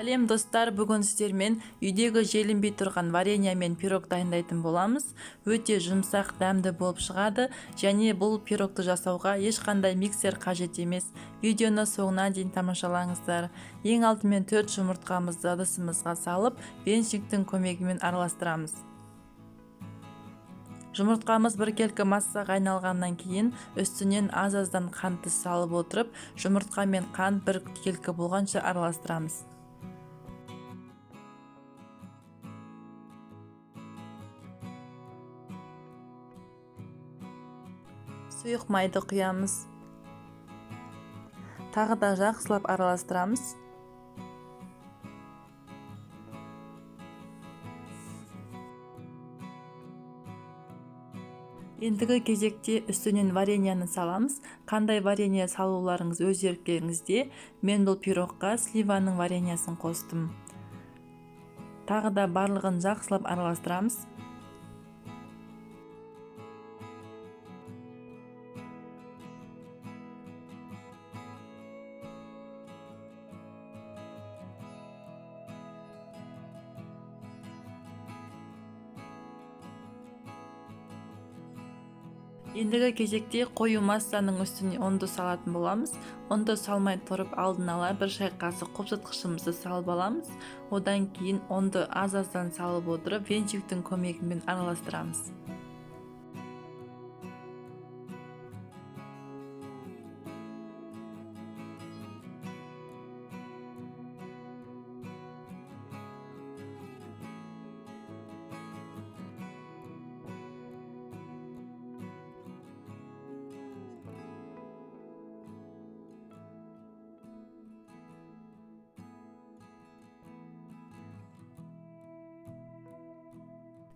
Сәлем достар, бүгін сіздермен үйдегі желінбей тұрған варенье мен пирог дайындайтын боламыз. Өте жұмсақ, дәмді болып шығады және бұл пирогты жасауға ешқандай миксер қажет емес. Видеоны соңына дейін тамашалаңыздар. Ең алдымен 4 жұмыртқамызды ыдысымызға салып, венчиктің көмегімен араластырамыз. Жұмыртқамыз біркелкі массаға айналғаннан кейін үстінен аз-аздан қантты салып отырып, жұмыртқа мен қант біркелкі болғанша араластырамыз. Сұйық майды құямыз. Тағы да жақсылап араластырамыз. Ендігі кезекте үстінен вареньені саламыз. Қандай варенье салуларыңыз өз еркіңізде. Мен бұл пирогқа сливаның вареньесін қостым. Тағы да барлығын жақсылап араластырамыз. Ендігі кезекте қою массаның үстіне ұнды салатын боламыз. Ұнды салмай тұрып алдын ала бір шай қасық қопсытқышымызды салып аламыз. Одан кейін ұнды аз-аздан салып отырып венчиктің көмегімен араластырамыз.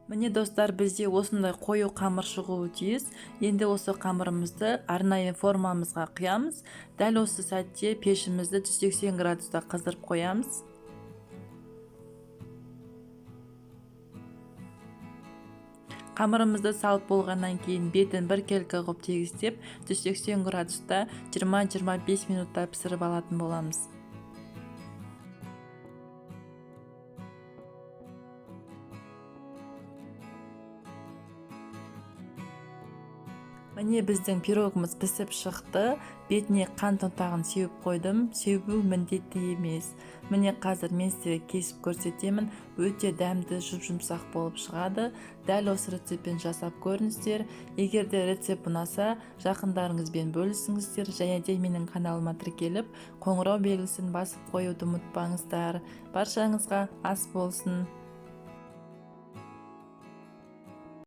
Міне достар, бізде осындай қою қамыр шығуы тиіс. Енді осы қамырымызды арнайы формамызға құямыз. Дәл осы сәтте пешімізді 180 градуста қыздырып қоямыз. Қамырымызды салып болғаннан кейін бетін біркелкі ғып тегістеп 180 градуста 20-25 минутта пісіріп алатын боламыз. Міне біздің пирогымыз пісіп шықты. Бетіне қант ұнтағын сеуіп қойдым. Сеуу міндетті емес. Міне қазір мен сізге кесіп көрсетемін. Өте дәмді, жұп-жұмсақ болып шығады. Дәл осы рецептпен жасап көріңіздер. Егер де рецепт ұнаса, жақындарыңызбен бөлісіңіздер. Және де менің каналыма тіркеліп, қоңырау белгісін басып қоюды ұмытпаңыздар. Баршаңызға ас болсын.